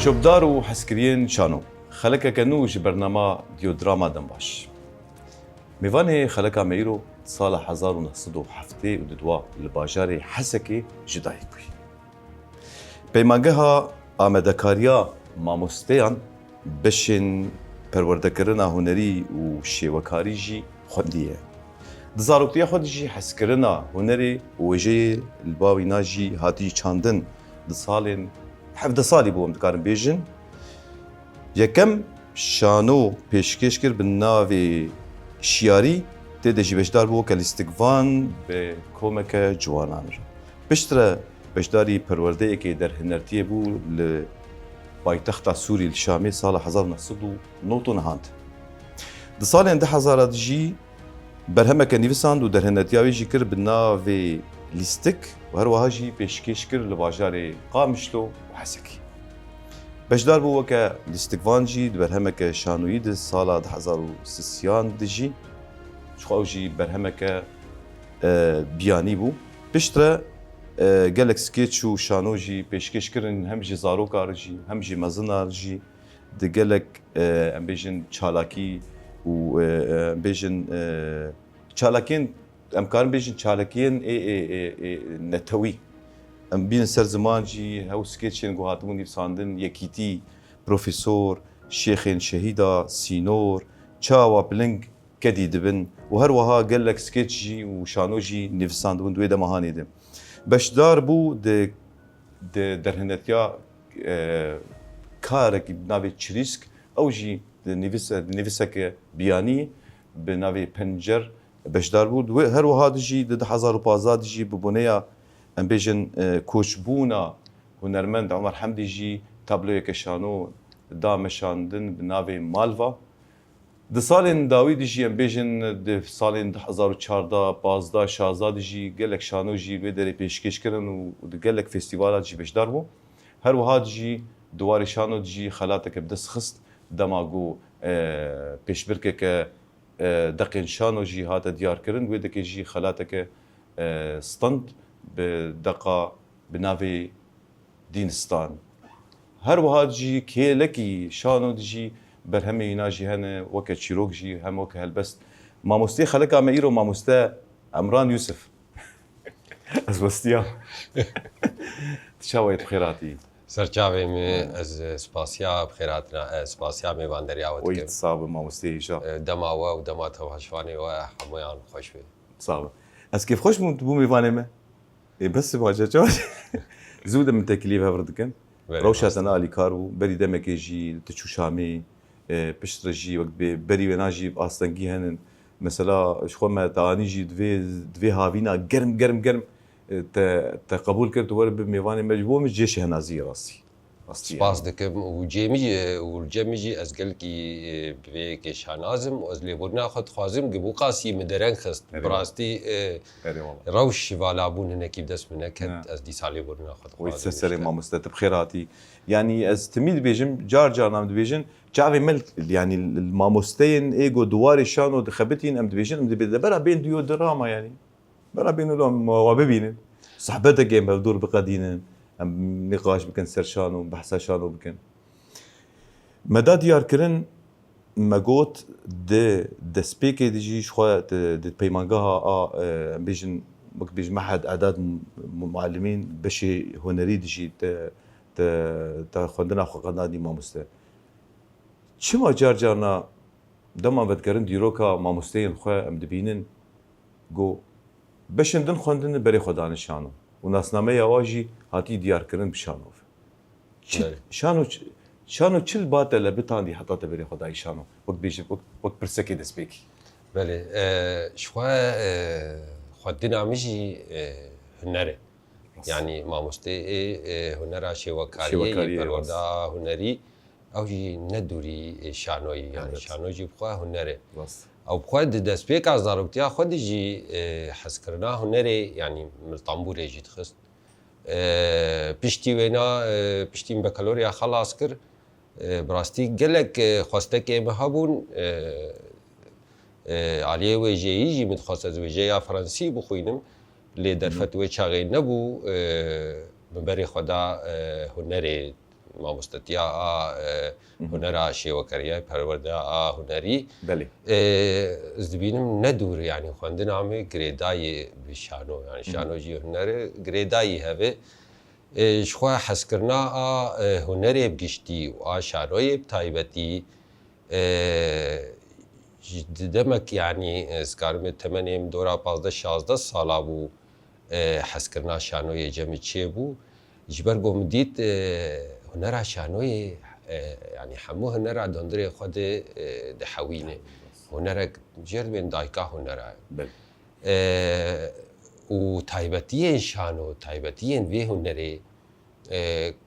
شوبدار و حسكريين شانو خلقا كنوج برنامج ديو دراما دنباش میوان خلقا ميرو سال 1907 ودوا الباجار حسكي جداي بوي بيمانگها آمدکاریا ماموستیان بشین پرورده‌کردن هنری و شیوه‌کاری جی خودیه. دزاروکتیا خود جی حس کردن هنری وجه الباوی ناجی هاتی چاندن دسالن 17 سالی بودم دکارم بیشن. یکم شانو پیشکش کرد به ناو شیاری تدیجی بشدار بود که لیستگوان به کمک جوانان را. بشتره بشداری پرورده که در هنرتیه بود ل پایتخت سوری الشامی سال 1909 هاند. در سال 2000 جی برهم کنیوساند و در هنرتیاوی جی کرد به ناو لیستک و هر وهاجی پیشکش کرد لباجار قامشلو و حسکی. بشدار بود که لیستگوان جی برهم که شانویی در سال 2003 جی شخواجی برهم که بیانی بود. بشتره گلک سکیچ و شانو جی پیشکش کردن هم جی زاروکار جی هم جی مزنار جی د گلک ام بیشن چالاکی و بیشن چالاکین امکان بیشن چالاکین نتوی ام بین سر زمان جی هاو سکیچین گوهاتمونی بساندن یکیتی پروفیسور شیخین شهیدا سینور چاوا بلنگ کدی دبن و هر وها گلک سکیچ جی و شانو جی نفساندون دوی دمهانی دم بشدار بو در هنرتیا کارک ناوی چریسک او جی نویسک بیانی به ناوی پنجر بشدار بود هر وها جی ده 2015 جی ببونیا ام بیشن کوچبونا هنرمند عمر حمدی جی تابلوی کشانو دامشاندن به ناوی مالوا د سالن داوید جی ام بیشن د سالن 2014 15 16 جی گلک شانو جی به در پیشکش کردن و د گلک فستیوالات جی بشدار بو هر وها جی دوار شانو جی خلاتک بدس خست دماغو پیشبرکه که دقن شانو جی هات دیار کردن و دک جی خلاتک ستند به دقا بناوی دینستان هر وها جی کلکی شانو جی برهمه يناجي هنا وكا تشيروكجي هم وكا هالبست ماموستي خلقا مايرو ماموستا عمران يوسف اسبستيا تشاوي بخيراتي سرچاوي مي از سپاسيا بخيراتنا سپاسيا مي باندرياوت ويت صاب ماموستي جا دماوا ودمات هشواني وحميان خوش بي صاب اس كيف خوش بو ميفاني ما بس بواجه زوده من تكليف هبردكن روشة انا لي كارو بري دمك يجي تشو شامي بشترجي وقت بري وناجي باستنجي هن مثلا شخو ما تاني جي دوي هافينا گرم تقبول كرت ور بميواني مجبور مش جيش هنازي راسي سپاس دكم وجيمي از قلكي بيك شانازم واز ليبورنا خد خوازم قبو قاسي مدرن خست براستي روش والابون هناك بدس منك از دي سالي بورنا خد خوازم ويتسلم ما مستتب خيراتي يعني از تميد بيجم جار نام بيجن جافي مل يعني الماموستين ايجو دواري شانو دخبتين ام بيجن ام برا بين ديو دراما يعني برا بين لهم وببين صحبتك جيم بدور بقدينن ام نقاش بكن سرشانو بحثا شانو بكن مدى ديار كرن مقوت د سبيكي ديجي شخوا د بيمانغاها بيجن بيج معهد اعداد معلمين بشي هنري ديجي تا خوندنا خقنا دي ماموسته چما جارنا دما بتكرن ديروكا ماموستين خو ام دبينن جو بشندن خوندن بري خدان شانو وناسنامه يواجي هاتي ديار كرن بشانو شانو چل باته لبتان دي حتى تبري خداي شانو وقت بيجي وقت برسكي دسبيكي بله شويه خدنا مشي هنري يعني ماموستي هنرا شيوكاري بالودا هنري او جي ندوري شانوي يعني شانو جي بخوا هنري او بخوا دسبيك از داروكتيا خود جي حسكرنا هنري يعني من طنبور جي تخست بيشتي وينا بيشتي بكالوريا خلاص كر براستي قالك خواستك مهابون عليه وجه يجي متخصص وجه فرنسي بخوينم لي درفت وجه نبو من بري خدا هنري مامۆستەتیا هونەرا شێوەکاریای پەروەردە هونەری بله ez dibînim nedur yani xwendina me girêdayê bi şano yani şano jî hunerê girêdayî heve ji xwe hezkirina a hunerê bi giştî û a şanoyê bi taybetî ji demek yani ez karim temenê dora 15-16 sala bû hezkirina şanoyê cemî çêbû ji ber ku min dît hunera şanoyê yani hemû hunera dondirê xwe de dihewîne hunerek jêr bên dayika hunera بله û taybetiyên şano taybetiyên vê hunerê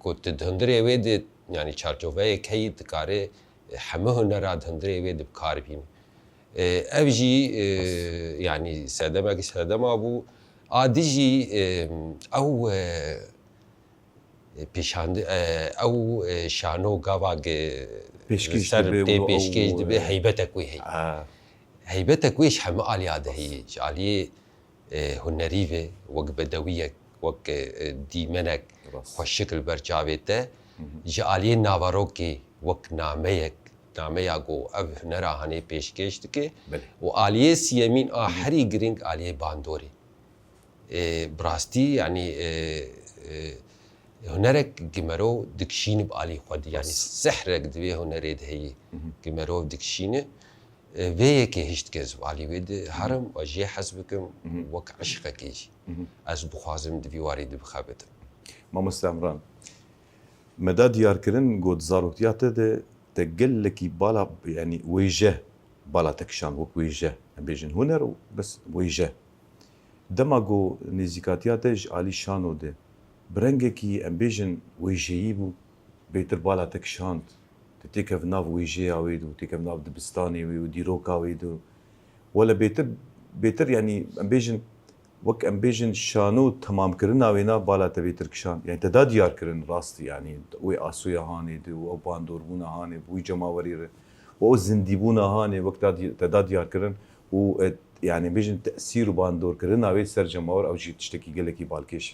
ku tu hundirê wê de yani çarçoveyek heyî dikare hemû hunera hundirê wê de bikar bîne ev jî yani sedemekî sedema bû adî jî ew pêşandi ew şano gavak Pêşkêş ser dibe tê û pêşkêş dibe heybetek wê heye heybetek wê ji hemû alîya de heye ji aliyê hunerî ve wek bedewiyek wek dîmenek xweşikil berçavê te ji aliyê navarokê wek nameyek nameya ku ev hunera hanê pêşkêş dike û aliyê siyemîn a herî giring aliyê bandorê bi rastî yani hunerek gimerov dikişîne bi alî xwe de yani sehrek di vê hunerê de heye gimerov dikişîne vê yekê hiç dikez bi alî wê de herim ve jê hez bikim wek eşqekê jî ez bixwazim di vî warî de bixebitim مامۆستا عمران مەدا دیارکردن گۆ زارۆکتیا te de te gelekî bala yani wêje bala te kişand wek wêje em bêjin huner û bes wêje dema got nêzîkatiya te ji alî şano de bi rengekî em bêjin wêjeyî bû bêtir bala te kişand te têkev nav wêjeya wê de û têkev nav dibistanê wê û dîroka wê de wele bêtir yani em bêjin wek em bêjin şano temamkirina wê na bala te bêtir kişand yani te da diyarkirin rastî yani wê asûya hanê de û ew bandorbûna hanê wî cemawerî re û ew zindîbûna hanê wek te da diyarkirin û yani bêjin tesîr û bandorkirina wê ser cemawer ew jî tiştekî gelekî balkêş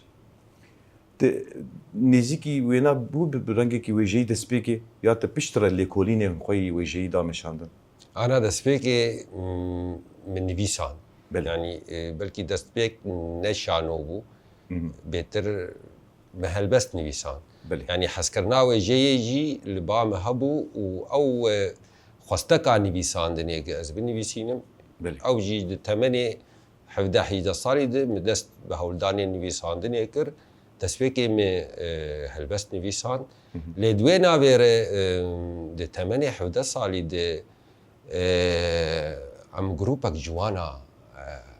nêzîkî wê na bû bi rengekî wêjeyî destpêkê ya te piştre lêkolînê xwe yî wêjeyî dameşandin ana destpêkê min nivîsan Belê. yani belkî destpêk ne şano bû bêtir me helbest nivîsan Belê. yani hezkirina wêjeyê jî li ba me hebû û ew xwesteka nivîsandinê ez binivîsînim Belê. ew jî di temenê 17-18 salî de me dest bi hewldanê nivîsandinê kir destpêkê me helbest nivîsan lê di wê navê re di temenê 17 salî de em grûpek ciwana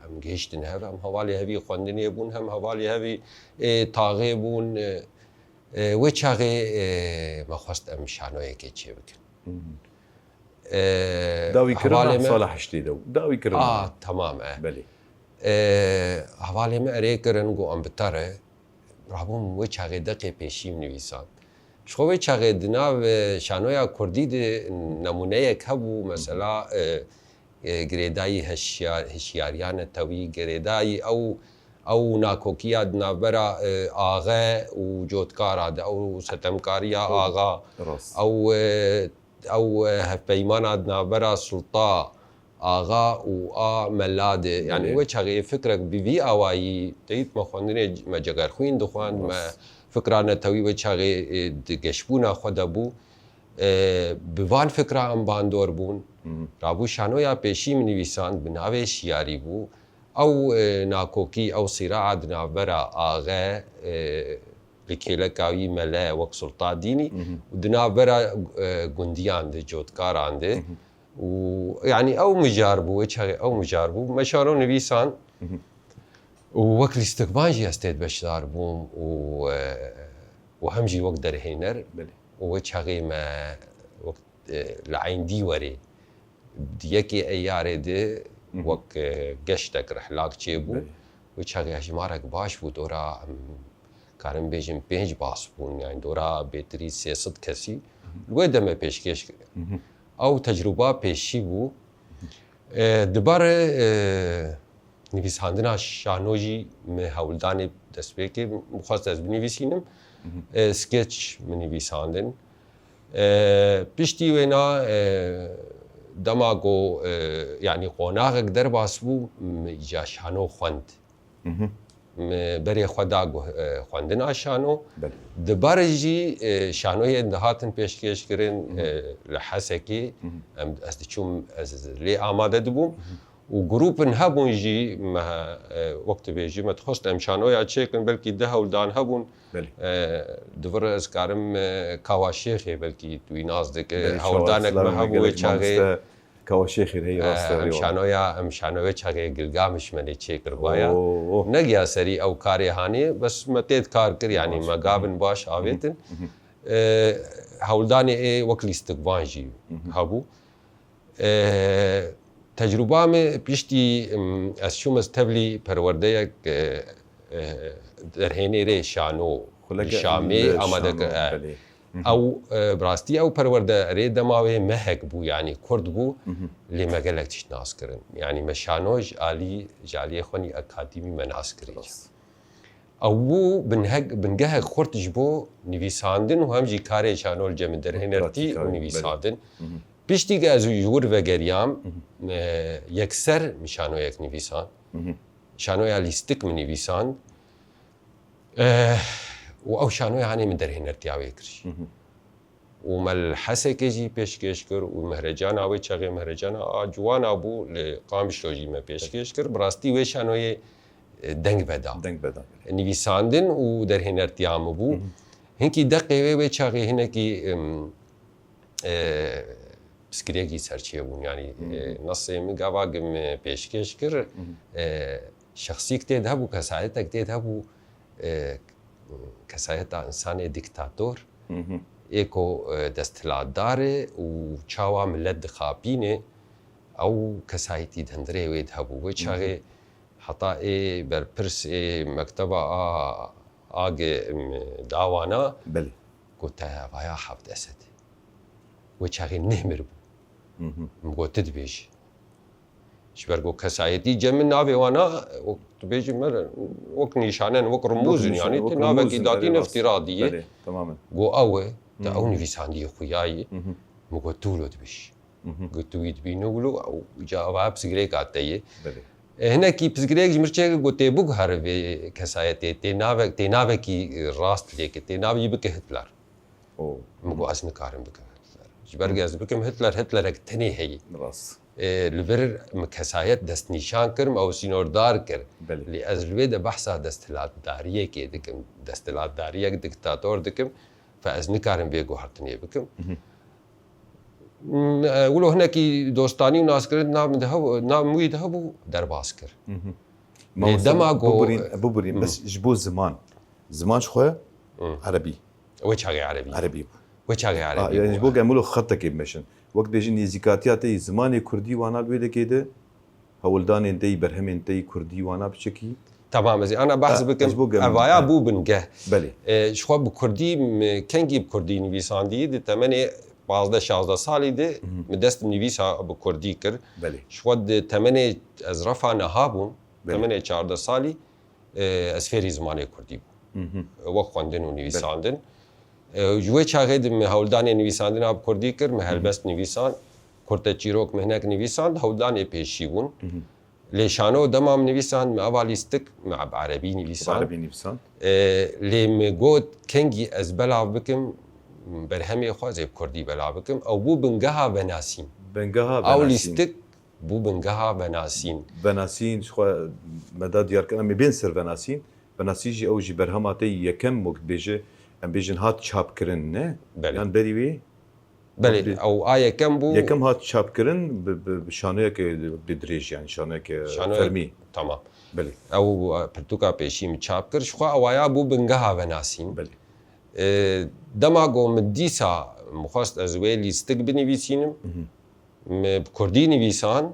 em gihîştin hev hem hevalê hevî xwendinê bûn hem hevalê hevî taxê bûn wê çaxê me xwest em şanoyekê çê bikin dawî kirina hevalê me sala heştê de dawî kirina tamam belê hevalê me erê kirin got em bitare rabûm wê çaxê deqê pêşî nivîsan ji xwe wê çaxê di nav şanoya Kurdî de nemûneyek hebû mesela girêdayî hişyariya netewî girêdayî ew nakokiya di navbera axe û cotkara de ew setemkariya axa ew hevpeymana di navbera sulta axa û a melade yani wê çaxê fikrek bi vî awayî teyît me xwendinê me cegerxwîn dixwand me fikra netewî wê çaxê di geşbûna xwe de bû bi van fikra em bandor bûn rabû şanoya pêşî min nivîsand bi navê şiyarî bû ew nakokî ew sîraa di navbera axe li kêleka wî mele wek sulta dînî û di navbera gundiyan de cotkaran de û yani ew mijar bû wê çaxê ew mijar bû me şano nivîsan û wek lîstikvan jî ez tê beşdar bûm û hem jî wek derhêner û wê çaxê me wek li eyndî werê di yekê eyyarê de wek geştek rihlak çêbû wê çaxê hejmarek baş bû dora karim bêjin 5 bas bûn yani dora bêtirî 300 kesî li wê de me pêşkêş kirin ew tecrûba pêşî bû dibarê nivîsandina şano jî me hewldanê destpêkê xwest ez binivîsînim سكتش من نویساندن پشتی وینا دماغو يعني قناغك درباس بو إجا شانو خوند بري خدا خوندنا شانو دبارجي شانو يندهاتن پیشکش کرن لحسكي استشوم لي آماده دبوم و جروبن هبون جي ما وقت بيجي ما تخص امشانو يا تشيكن بلكي ده ولدان هبون دفر اسكارم كواشيخي بلكي توي ناس دك هولدانك ما هبو تشاغي كواشيخي هي امشانو تشاغي گلگامش مني تشيكر بايا نگيا سري او كاري هاني بس متيت كار كر يعني ما قابن باش اويتن هولداني اي وكلي استقبانجي هبو تجربه می پیشتی از شوم استبلی پرورده یک درهنی ری شانو شامی آماده او براستی او پرورده ری دماوی مهک بو يعني کرد بو لی مگلک تش ناس کرن يعني مشانوج علی جالی خونی اکادمی مناس کریج او بو بنگه خورد جبو نویساندن و همجی کاری شانو الجم درهنرتی و نویساندن پیشتی که از جور و گریام یکسر میشانو یک نویسان شانو یا لیستک من نویسان و او شانو یعنی من درهن ارتیاوی کرش و مل حسکه جی پیشکش کر و مهرجان آوی چاقی مهرجان جوان آبو لقامش رو جی من پیشکش کر براستی وی شانوی دنگ بدا نویساندن و درهن ارتیام بو هنکی دقیقه وی چاقی هنکی سكريجي سرچيه بون يعني نصي مقاواقم بيشكش كر شخصيك تيد هبو كسايتك تيد هبو كسايتا انسان ديكتاتور ايكو دستلات داره و چاوا ملت دخابينه او كسايتي دهندري ويد هبو وچاغي حتى اي برپرس اي مكتبه آگ داوانا بلي قلت بايا حفظ اسد وچاغي نهمر بو مگو تدبیج شبرگو کسایتی جمن ناوی وانا وقت بیج مر وقت نشانن وقت رموزن يعني ناوی کی داتین افتراضیه تماما گو اوه تا او نویساندی خویایی مگو طولو دبیش گو توید بینولو او جواب سگریک آتیه هنا کی پسگریک مرچه گو تبوگ هر وی کسایتی تناوی کی راست لیک تناوی بک هتلر مگو اسم کارم بک جبرگی از بکم هتلر یک تنی هی راست لبر مکسایت دست نشان کرم او سینوردار کر لی از لوید بحثا دستلات داریه که دکم دستلات داریه که دکتاتور دکم فاز نکارم بیگو هرتنی بکم ولو هنا کی دوستانی و ناس کرد نام موی دهبو درباس کر دماغو ببرين بس جبو زمان شخوه عربي وچاغي عربي وچاغي عربي يعني جبو قاملو خطك يمشن وقت بيجي نزيكاتياتي زماني كردي وانا بيده كده هولدان انتي برهم انتي كردي وانا بشكي تمام زي انا بحث بكم ابايا بو بنگه بله شخو بكردي كنگي بكردي نويساندي دي تمني 15 سالي دي مدست نويسا بكردي كر بله شخو تمني از رفع نهابون تمني 14 سالي اسفيري زماني كردي وقت خوندن و نويساندن جوی چاقید هولدان نویساندن آب کردی کر مهلبست نویسان کرد چیروک مهنک نویساند هولدان پیشی بون لیشانو دمام نویساند موالیستک مع عربی نویساند لی مگود کنگی از بلاو بکم برهمی خوازه کردی بلاو بکم او بو بنگها بناسین او لیستک بو بنگها بناسین شخو مداد دیار کنم بین سر بناسیجی او جی برهماتی یکم وقت بیجه ام بيجن هات شاب كرن نه يعني بريوي بلي او آية كم بو يكم هات شاب كرن بشانيك بدريج يعني شانيك فرمي تمام بلي او برتوكا بيشيم شاب كر شخو اوايا بو بنگها بناسين بلي دماغو مديسا مخواست ازويلي ستك بنويسينم بكردي نويسان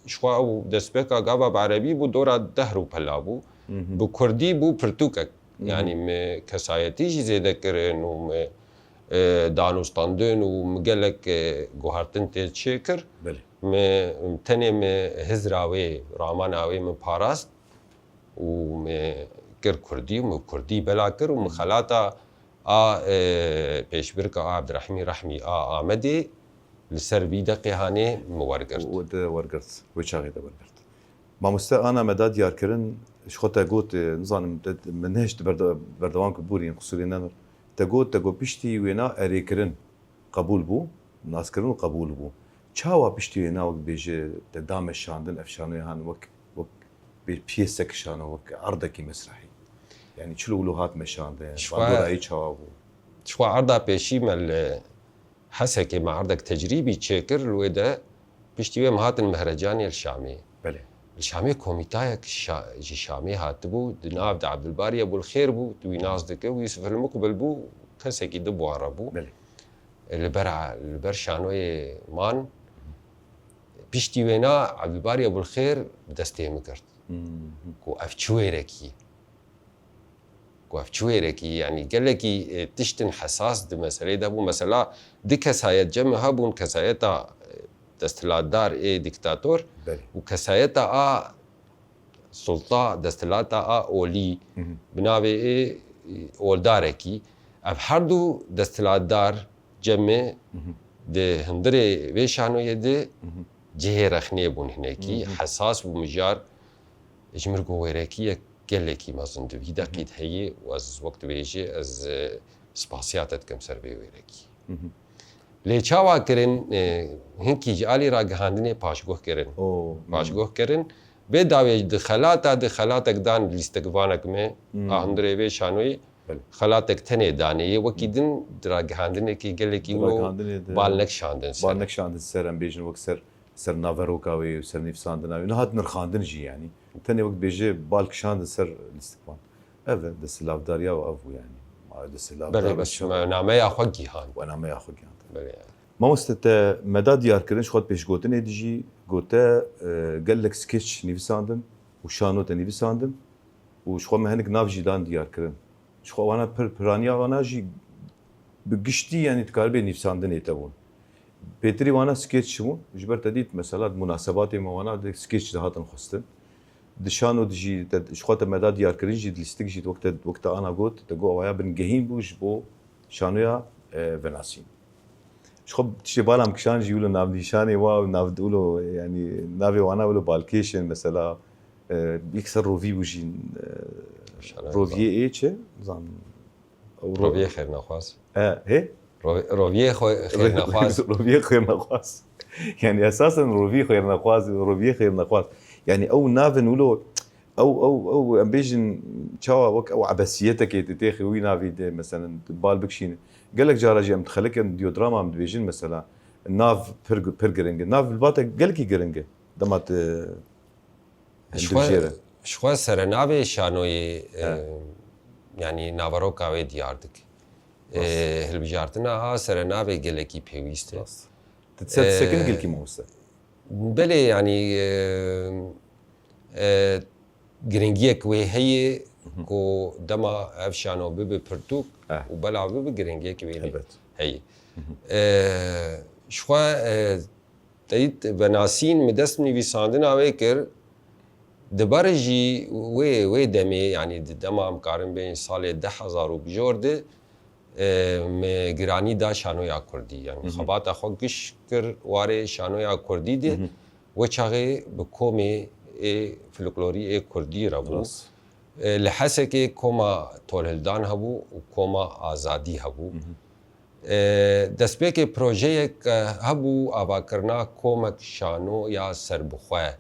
شخو او دسبكا غابا بعربي بو دورا دهرو پلابو بكردي بو برتوكا يعني كسايتي زيادة كرن و دانوستاندن و مقالك جوهرتن تشكر بله تاني هزراوي راماناوي من باراست و كر كردي و كردي بلا كر و مخلاتا پیشبرک عبدالرحیم رحمی آمده لسر بیدقی هانه مورگرد وده ورگرت وچاقی ده ورگرت مامۆستا ئانا مەدا دیارکردن خۆتا گوت نزانم من هێشت بەردەوام کە بوورین قسووری نەنر تەگوت پشتی وێنا ئەرێکردن قبول بوو ناسکردن و قبول بوو چاوا پشتی وێنا وەک بێژێ دامەشاندن ئەفشانوی هاان وەک پیسەکشانە وەک عەردێکی مەسرحی یعنی چلو ولوهات مەشاندن شوایی چاوا بوو شوا عرضا پیشی مل حسكي مع عرضك تجريبي تشكر الودا بيشتي مهاتن مهرجاني الشامي بله الشامي كوميتايك جي شامي هاتبو دناب عبد الباري ابو الخير بو دوي ناس دك ويوسف المقبل بو كسكي دبو عربو بله البر شانوي مان بيشتي وينا عبد الباري ابو الخير دستي مكرت كو افچويركي كوافچويركي يعني قال لك تشتن حساس د مسألة ده بو مثلا دي كسايت جمع هبون كسايتا دستلات دار ديكتاتور وكسايتا سلطة دستلاتا اولي بناوي اولداركي اب هردو دستلات دار جمع ده هندري ويشانو يد جهه رخنيه بون هناكي حساس ومجار اجمركو ويركي قال لك مثلا في دقيقة هي واز وقت بيجي از سباسياتت كم سر بيوركي لي چاوا کرن هنكي جالي را گهاندنه پاشگوه کرن پاشگوه کرن به داوی دخلاتك دان لیستگوانک میں اندره و شانوی خلاتك تنه دانه وكيدن درا گهاندنه کی قال لك بالنك شاندن سرم بيجن وقت سر نافروكاوي وسر نيفساندناوي نهات نرخاندن جي يعني تاني وقت بيجي بالكشان سر الاستقبال اذا دسلاف داريا وافو يعني ما دسلاف بله بس نامه ياخذ جيهان وانا ما ياخذ جيهان بله ما مستت مدى ديار كرنش خد بيش قوتن ديجي قوتا قال لك سكتش نيفساندن وشانو نيفساندن وشخو ما هنك ناف جيدان ديار كرن شخو وانا برانيا وانا جي بقشتي يعني تكاربي نيفساندن يتبون بيتري وانا سكتش شمو جبرت ديت مثلا مناسبات ما وانا سكتش هاتن خستن دشانو دجي شخوت مدى ديار كرن جي لستك جي وقت انا قلت تقو ويا بنجهين بوش بو شانويا فناسين شخب تشي بالام كشان جيولو ناف نيشاني واو ناف دولو يعني نافي وانا ولو بالكيشن مثلا بيكسر روفي بوجين روفي ايش زان روفي خير نخواس هي روفي خير نخواس روفي خير نخواس يعني اساسا روفي خير نخواس روفي خير نخواس يعني او نافن ولو او امبيجن تشاوا وك او عباسيتك تتاخي وين نافي مثلا بال بكشين قال لك جاراجي ام تخليك ديودراما ام ديفيجن مثلا الناف بيرجرينج ناف الباتا قال لك جرينج دمات شو سرناوي شانوي يعني نافروكا وي دياردك هل بجارتنا سرناوي قال لك بيويست تتسكن قال لك موسى بلي يعني جرينجيك وي هي كو دما افشانو بيبي برتوك وبلع بيبي جرينجيك وي هي شوا تيت بناسين مدسني في ساندنا ويكر دبرجي وي دمي يعني دما مقارن بين سال 10000 وبجورد م گرانی دا شانویا کردی يعني خبات اخو گش کر واره شانویا کردی ده و چاغه بکومه فلکلوری کردی رابو لحسكي كوما تولهلدان هبو وكوما آزادي هبو دسبيكي بروجيك هبو آباكرنا كومك شانو يا سربخواه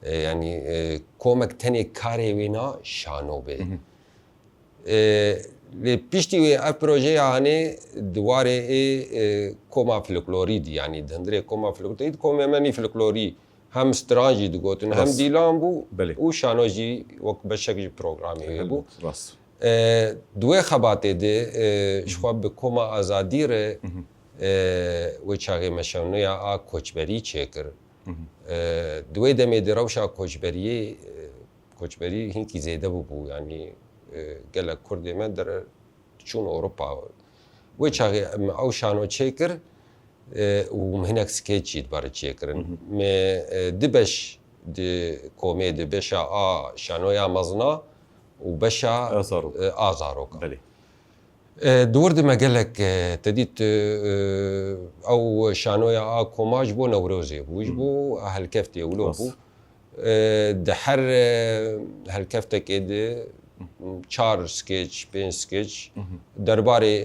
يعني كومك تاني كاري وينا شانو بي لبيشتي وي اف بروجي يعني دواري كوما فلكلوري دي يعني دندري كوما فلكلوري كوما ماني فلكلوري هم ستراجي دقوتن هم ديلان بو وشانو جي وك بشكل بروغرامي بو دوه خباته ده شخواب بكوما ازادي ره وچاگه مشانو یا کوچبری چکر دوه دمه دروشا کوچبری هنکی زیده بو يعني قال كردي ما در چون اوروبا وچاگه او شانو چکر ومهناك سكيتشي دبار تشيكرن مي دبش دي كومي دبشا شانويا مزنا وبشا آزاروكا بلي دورد ما قال لك تديت او شانويا كوماج بو نوروزي بوج بو هالكفتي ولو بو دحر هالكفتك اد چار سكيتش بين سكيتش درباري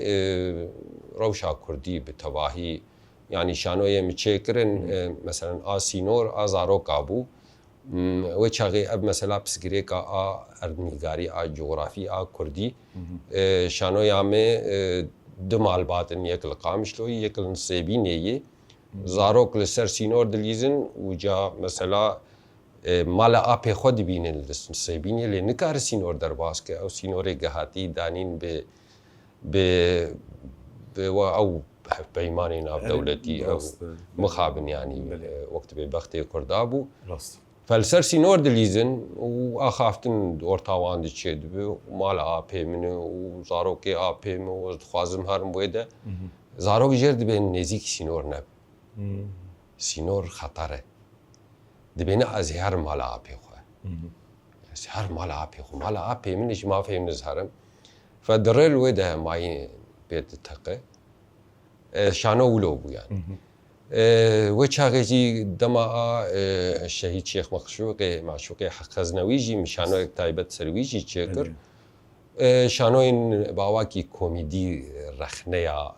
روشا كردي بتواهي يعني شانويا متشكرن مثلا سينور ازارو كابو وچاغي اب مثلا بسگريكا اردنيگاري جغرافي كردي شانو يامي دمال باتن يكل قامشلو يكل نصيبيني زاروك لسر سينور دليزن وجا مثلا مالا ابي خود بين النصيبيني اللي نكار سينور درباسك او سينوري جهاتي دانين ب او بيماننا بدولتي او مخابن يعني وقت ببختي كردابو فالسر سينور دليزن واخافتن اورتاوان دشيد مالا ابي من وزاروكي ابي من وخوازم هرم بويده زاروك جرد بين نزيك سينور نب سينور خطره دبين ازهر مالا ابي خو ازهر مالا ابي خو مالا ابي منش ما فهم نزهرم فدرل ويده ماي بيت تقه شانو ولوبو يعني وچاغي دما الشهيد شيخ معشوقي حق خزنويجي مشانو تايبت سرويجي تشكر شانوين باواكي كوميدي رخنيا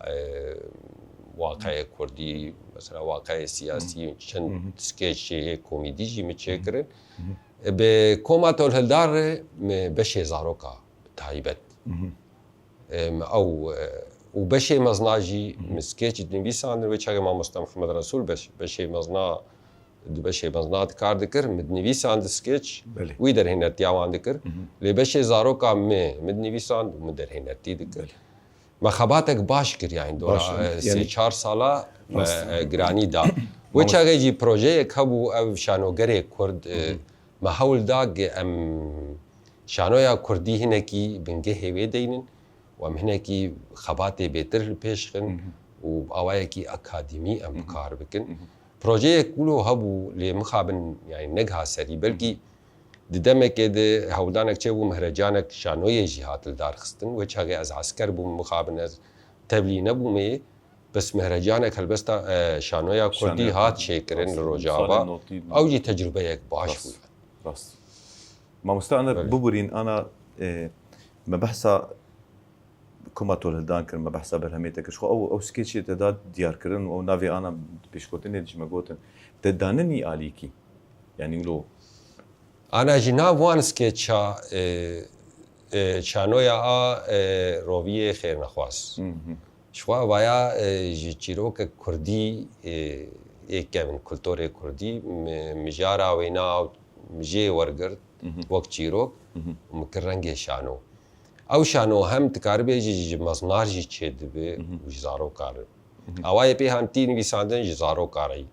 واقع كردي مثلا واقع سياسي چند سكيتش كوميدي جي متشكر بكوماتول هلدار بشي زاروكا تايبت او وبشي مزناجي مسكيتش دنبيسان ويشاغي ما مستم محمد رسول بشي مزنا بشي مزنات كار ذكر مدنبيسان سكيتش ويدر هنا تياوان ذكر لبشي زاروكا مدنبيسان ومدر هنا تي ذكر ما خباتك باش كر يعني دورا سي 4 سالا جراني دا ويشاغي جي بروجي كبو او شانو غري كرد ما حول داغ ام شانويا كردي هناكي بنجه هيدينن ومهناكي خباتي بيتر بيشخن وبأوايكي أكاديمي أم بكار بكن بروجي كله هبو لمخابن يعني نجها سري بلكي ددمك كده هودانك تشوفوا مهرجانك شانوية جهات الدار خستن وجهاجي از عسكر بو مخابن از تبلي نبو مي بس مهرجانك هلبستا شانوية كردي هات شيكرن لروجابا أو جي تجربة باش راس ما مستعنا ببرين أنا ما بحثا كوماتول هلدان كرن ما بحسب برهميتك شو او سكيتشي تداد ديار كرن او نافي انا بيشكوتني ديش ما قوتن تدانني عليكي يعني لو انا جناب وان سكيتشا شانويا روبيه خير نخواس شو وايا جيروك كردي كمان كولتوري كردي مجارا وينا مجي ورقر وقت جيروك ومكرنجي شانو او شانو هم تكاربي جي مصنار جي تشد بي وزارو كار اواي بي هانتين بيساندن جزارو كاري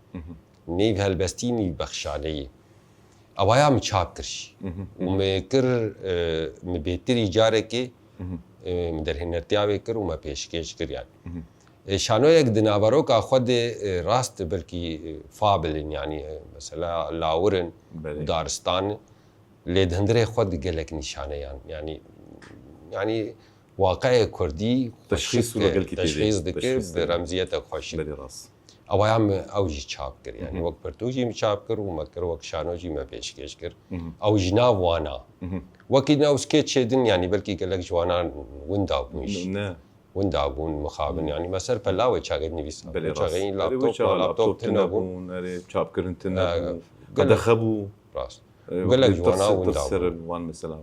ني هالبستيني بخشاني اوايا مچاب كرش ومكر مبيتري جاركي مدرهنتياوي كر وما بيشكيش كر يعني شانو يك دنابرو كا خود راست بلكي فابل يعني مثلا لاورن دارستان لدهندري خود قالك نشانه يعني واقع كردي تشخيص ذكر برمزية خوش او عم او جي چاپ کر يعني وقت پرتوجي می چاپ کر و مکر وقت شانو جي ما پیشکش کر او جناب وانا وقت نو سكيتش دن يعني بلكي قالك جوانا وندا مش وندا بون مخابن يعني مسر بلاوي چاغني بيس چاغين لابتوب تنبون چاپ کرن تنبون قد خبو راس قالك جوانا وندا وان مثلا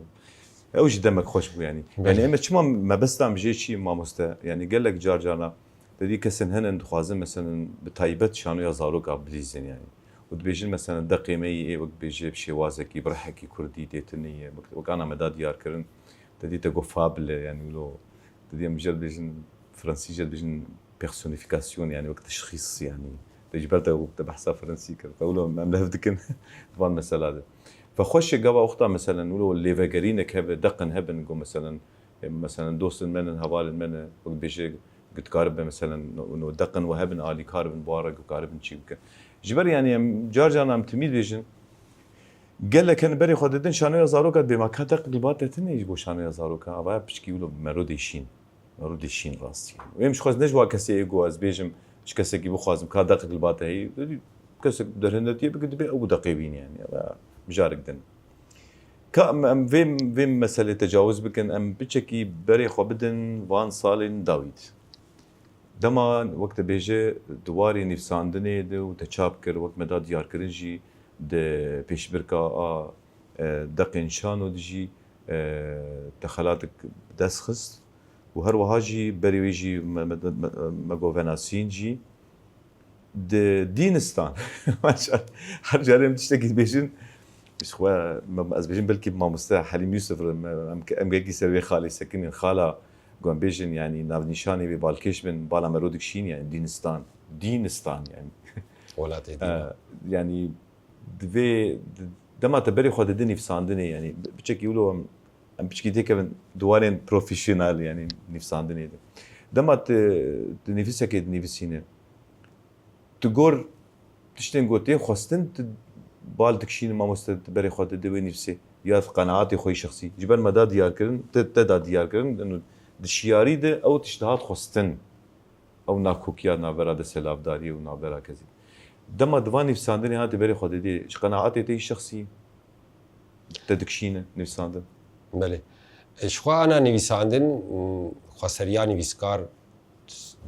اوج دمك خوش بو يعني اما شما ما بستام جي شي ما مستا يعني قال لك جارجانا دي كسن هن خوازم مثلا بتايبت شانو يا زاروك ابليزن يعني ودبيجن مثلا دقيمي وقت بيجي بشوازكي برحكي كردي ديتني وكان مداد ديار كرن تدي تقو فابل يعني لو تدي مجرد بيجن فرنسي جد بيجن بيرسونيفيكاسيون يعني وقت تشخيص يعني تجبرت وقت بحساب فرنسي كر فولو ما ملهفدكن طبعا مثلا هذا فخش قبا وقتها مثلا ولو اللي فاكرينك هب دقن هبن نقول مثلا دوست من هبال من وقت بيجي قد قارب مثلا انه دقن وهبن الي قارب مبارك وقارب تشيبك جبر يعني جارجانا متميد بيجن قال لك انا بري خددن شانو زاروكا بما كدق قلبات تني يجبو شانو زاروكا ابا بشكي له مرود يشين رودي شين راسي ويم مش خاص نجوا كسي جواز بيجم مش كسي كي بخازم كا دقيق الباتا هي كسي درهنتي بقد بي او دقيقين يعني مجارك دن كم فيم مسألة تجاوز بكن ام بتشكي بري خو بدن وان صالين داويد دما وقت بيجي دواري نفساندني دو تشاب كر وقت مدى ديار كرنجي د پیش بركا دقن شانو دجي تخلاتك دسخست وهر وهاجي بريويجي مغوفناسين جي دينستان هر جارم تشتكي بيجن مش خوا از بيجن بلكي ما مستح حليم يوسف ام جاكي سوي خالي سكن خاله قام بيجن يعني ناف نشاني ببالكيش من بالا مرودك شين يعني دينستان يعني ولا تهدي يعني دفي دما تبري خود دني في ساندني يعني بتشكي يقولوا ام بتشكي ديك دوارين بروفيشنال يعني نفساندني دما نفسك نفسينه تقول تشتين قوتين خواستن بالدك شين ما مستبري خود دوي نفسي يا قناعاتي خوي شخصي جبل مدى ديار كرن تدا ديار كرن انه دشياري ده او تشتهات خواستن او ناكوكيا نابرا ده سلاف داري ونابرا كذي دما دواني في ساندني هاتي بري خود دي قناعاتي تي شخصي تدكشينه نفساندن بله شخوا انا نویساندن خسریا نویسکار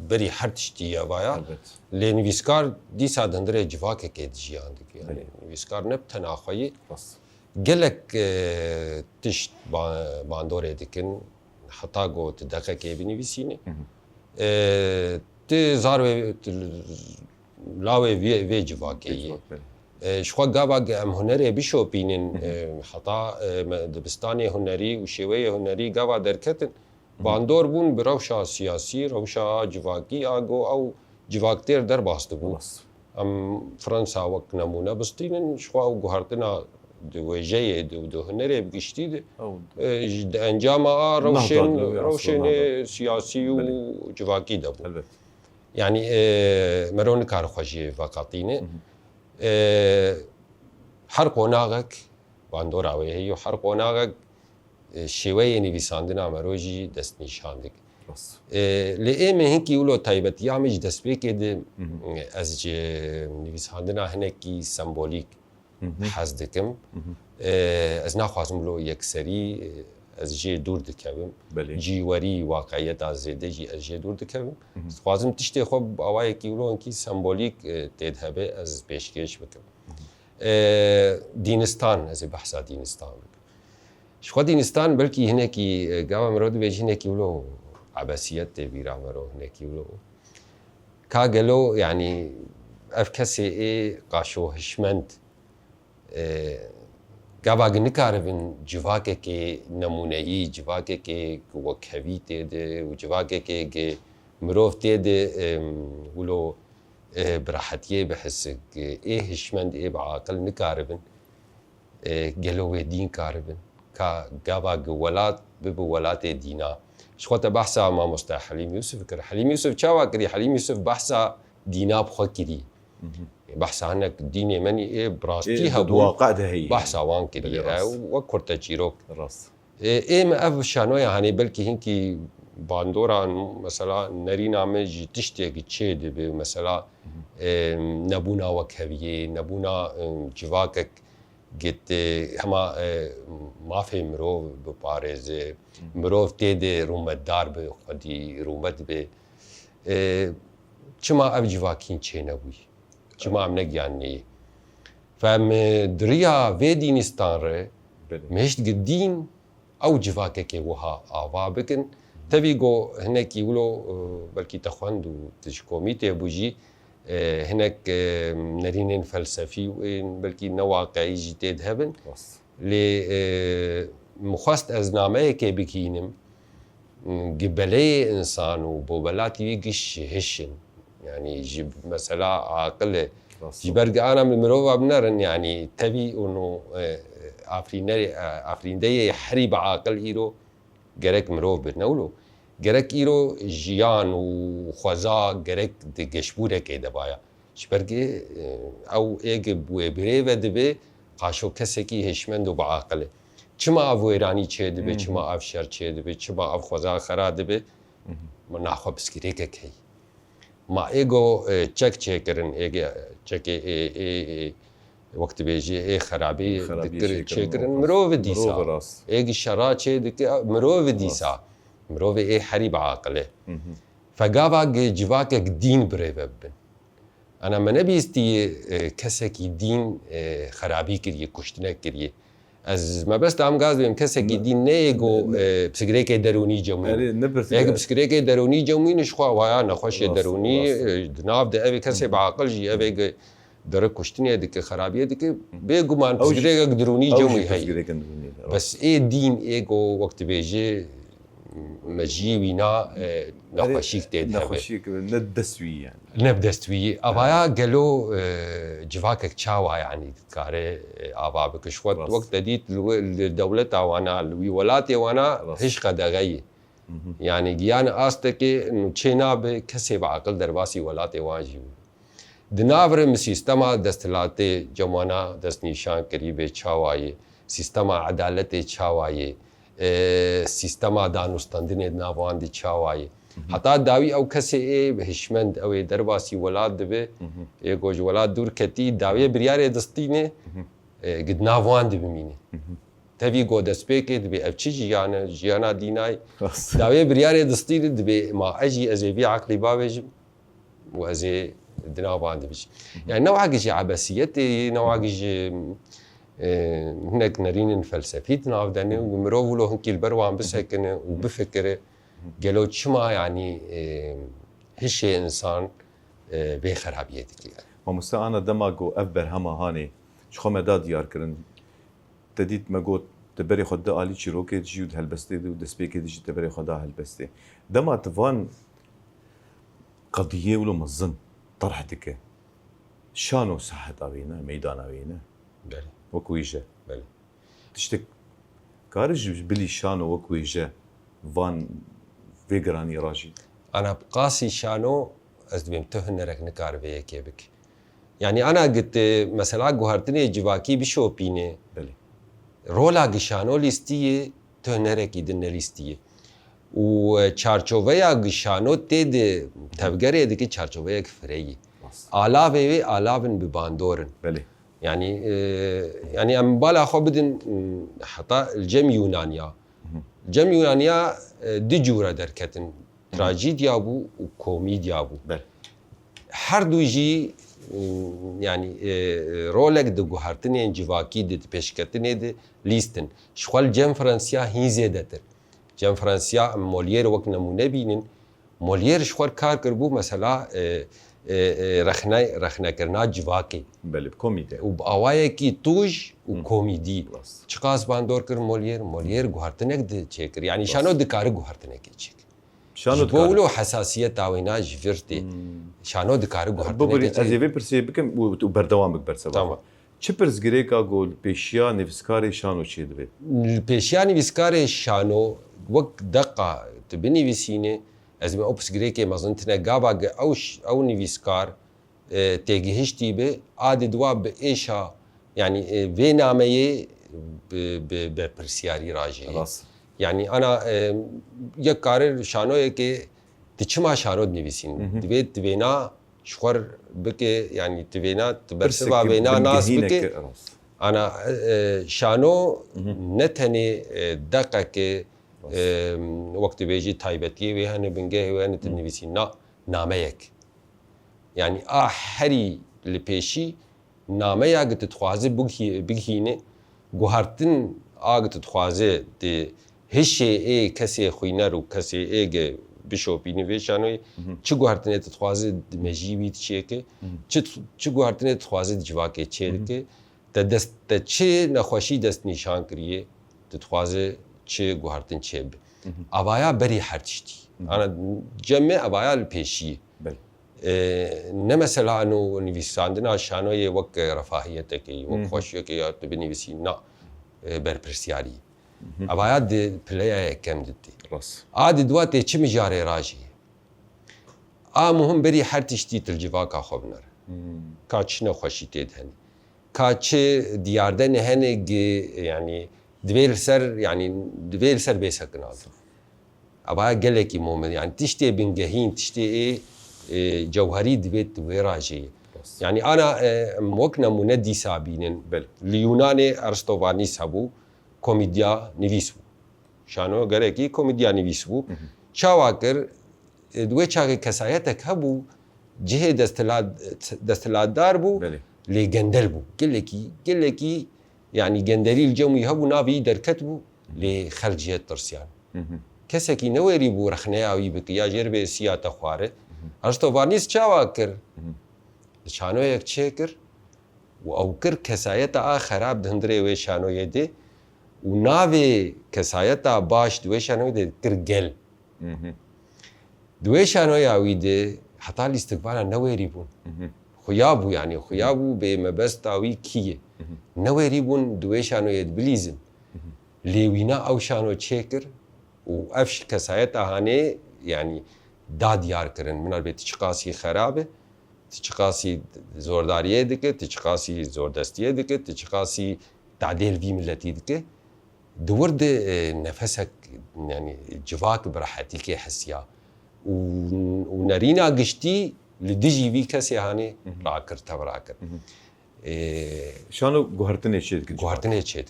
بری هر تشتی یا بایا لی نویسکار دیسا دندره جواکه که دیجیان دیگه یعنی نویسکار نب تناخوی گلک تشت باندوره دیکن حتی گو تدقیقه که بنویسینه تی زاروی لاوی وی جواکه شخوا قابا ام هنري بيشو بينن حتى دبستاني هنري وشويه هنري قابا دركتن باندور بون بروشا سياسي روشا جواكي اغو او جواكتير در باستبو ام فرنسا وقت نمونه بستينن شخوا وغهرتنا دوجيه دو هنري بقشتي انجام روشن سياسي وجواكي دبو يعني مرون كار خوشي فقطينه حرق وناغك باندور عوي هي حرق وناغك شويه نویساندنا مروجي دست نشاندك لئيم هيك يقولوا تايبت يامج دست بكد از نویساندنا هنكي سمبوليك حزدكم از ناخوازم لو يكسري از جي دور دكبم جي وري واقعيت از جي از جي دور دكبم خوازم تشتي خب اوای کی يقولوا انكي سمبوليك تذهبه از پیشکش بكم دينستان از بحثا دينستان شخوا دينستان بلكي هناكي قام مرود بيجي هناكي يقولوا عباسيات تبيرا مرو هناكي يقولوا كاغلو يعني افكسي اي قاشو هشمنت قابا نكارفن جواكي كي نمونهي جواكي كي وكهوي تيدي وجواكي كي مروف تيدي ولو براحتيه بحسك ايه هشمند ايه بعاقل نكارفن قالوا دين كارفن كا قابا ولات بولات دينا شخوتا بحثا ما مستحيل حليم يوسف كر حليم يوسف شاوا كري حليم يوسف بحثا دينا بخكري بحث عنك ديني مني إيه براستيها واقع ده هي بحث عن كده وكرت جيروك الراس إيه ما أف شانويا يعني بلكي هنكي باندورا مثلا نرينا مج تشتي تشيد مثلا نبونا وكهوية نبونا جواكك قلت هما ما في مرو ببارز مرو تيد رومدار بخدي رومد ب شما أف جواكين تشي نبوي جماعة منك يعني فم دريا في دينستان ره مشت قدين أو جواكة كي وها آوابكن تبيجو هناك يقولوا بلكي تخوندو تشكوميتي بوجي هناك نرينين فلسفي وين بلكي نواقعي جديد هبن ل مخاست أزنامه كي بكينم قبلي إنسان وبوبلاتي يقش هشن يعني جيب مثلا عاقله جبرق انا من مروه بنرن يعني تبي انه افرينديه يحرب عاقل ايرو جرك مروه بنولو جرك ايرو جيان وخزا جرك دجشبوره كده بايا جبرق او ايجب وبريفه دبي قاشو كسكي هشمند وبعاقله چما افو ايراني چه دبي چما اف شر چه دبي چما اف خزا خرا دبي ما ناخو بسكريكه كي ما ايجو تشيك تشيكرن ايجي تشيك وقت بيجي خرابي ذكر تشيكرن مروف ديسا ايجي شراچه دك مروف ديسا مروف حريب عاقله فقابا جواك دين بريبن انا ما نبيستي كسكي دين خرابي كريه كشتنه كريه از ما بس دام غاز بهم كسكي دين نيجو بسكريكه دروني جمين هيك بسكريكه دروني جمين شخوا ويا نخوش دروني دناف ده ابي كسي بعقل جي ابي در كشتنه دك خرابيه دك بيغمان بسكريكه دروني جمي هي بس اي دين ايجو وقت بيجي مجيوينا نخوشيك تيد نخوشيك ندسوي يعني نبدستوي ابايا قالوا جواكك تشاوا يعني كاري ابا بكش وقت ديت الدولة وانا الولايات وانا هش قد غي يعني جيانا استكي انه تشينا بكسب عقل درباسي ولايات واجي دنافر مسيستما دستلاتي جمانا دست نشان قريبه تشاواي سيستما عدالت تشاواي سیستما دانستاندن ناوان دی چاوایی حتی داوی او کسی بهشمند او درباسی ولاد دبه یکوج ولاد دور کتی داوی بریاره دستینه قد ناوان دی بمینه تبي قود اسبيك دبي ابتشي جيانا ديناي داوي برياري دستير دبي ما اجي ازي بي عقلي بابج وازي دناوان دبي يعني نوع جي عباسيتي نوع جي هناك نرين فلسفيتنا وداني ومروه له هنكي البروان بس هيك وبفكر قالوا شما يعني هالشيء انسان بخرابيتك يعني ما مستعانا دماغو افبر هما هاني شخو مداد ديار كرن تديت مقوت تبري خدا آلي چيروكي جيود هالبستي دو دسبيكي دي تبري خدا هالبستي دما تفان قضية ولو مظن طرحتك شانو صحة أبينا ميدان أبينا بلي وكويجة بلي تشتك كارج بلي شانو وكويجة فان فيجراني راجي أنا بقاسي شانو أزدبيم تهنرك نكار فيكي بك يعني أنا قلت مثلا جوهرتني جواكي بشوبيني بلي رولا گشانو لیستیه تو نرکی دن لیستیه و چارچوبه گشانو تید تبگره دیگه چارچوبه فریی آلاوه آلاون بباندورن بله يعني ام بالا خو بدن حتى الجم يونانيا الجم يونانيا دي جورا دركتن تراجيديا بو وكوميديا بو بله هر دو جي يعني رولك دو جوهرتني جواكي دي بيشكتني دي ليستن شغل جم فرنسيا هي زيادتر جم فرنسيا مولير وقت نمونه بينن مولير شغل كار كربو مثلا رخنا كرنا جواكي بله بكوميدي وبأوايكي توج وكوميدي چقاس باندور كر مولير جوهرتنك دي تشكر يعني شانو دكار جوهرتنك تشكر شانو بقولوا حساسية تاوينا جفرتي شانو دكارو غهرت بقولي ازيفي برسي بكم وبردوام برسا تمام تشبرز غريكا قول بيشيا نيفسكاري شانو تشيدبي البيشيا نيفسكاري شانو وقت دقة تبني بيسينه ازمه اوبس غريكي مازنتنا غابا او نيفسكار تيجهشتي به عاد دواب ايشا يعني بينامي ببرسياري راجي خلاص يعني أنا يكارر شانو يكي تشما شانو نبيسين تبيت تبينا شخور بك يعني تبينا تبرسبا بينا ناس بك أنا شانو نتني دقة وقت بيجي تايبتي وهن بنجه وهن تنبيسين ناميك يعني آخري لبيشي ناميك تتخوازي بغينه جوهرتن آغت تتخوازي دي هشي کسی خوینه رو کسی بشوپینی ویشانوی چه گوهرتنه تخوازه مجیبی چیه که چه گوهرتنه تخوازه جواکه چیه که تا چه نخوشی دست نشان کریه تخوازه چه گوهرتن چیه به ابایا بری هرچتی انا جمع ابایا الپیشیه نه مثلا انو نویساندن شانوی وقت رفاهیت کی وقت خوشی کی یا بنویسی نه برپرسیاری ابایا دي بلاي كم دتي راس عاد دواتي چم جاري راجي مهم بري هر تشتيت الجواكا خبنر كاچ نخوشي تدهن كاچ دياردن هنج يعني دبيل سر يعني دبيل سر بيسكنال أبغى قلك مومن يعني تشتي بنجهين تشتي جوهري دبيت ويراجي يعني أنا موكنا مندي سابين اليوناني أرسطوفانيس هبو كوميديا نيفيسو شانو قالكي كوميديا نيفيسو شاواكر دوي شاكي كسايتك هبو جهة دستلاد داربو لجندلبو قلكي يعني جندلي الجوي هبو نافي دركتبو لخلجية ترسيان كسكي نويري بو رخناوي بقيا جربي سياتا خواره أرسطوفانيس شاواكر شانو يك تشكر او كر كسايتا خراب دندري وي شانو يدي ونافي كسايتا باش دوي شانو يدي كرجل دوي شانو ياويدي حتى الاستقبال نويري بون خيابو يعني خيابو بمبستاوي كيه نويري بون دوي شانو يد بليزن ليوينا او شانو تشكر وافش كسايتا هاني يعني داد يار كرن من البيت تشقاسي خرابه تشقاسي زورداريه دكه تشقاسي زوردستيه دكه تشقاسي تعديل في ملتي دكه دورد نفسك يعني جواك براحتك حسيا ونرينا قشتي لدجي في كسي هاني راكر تبراكر شانو جوهرتني شيء جوهرتني شيء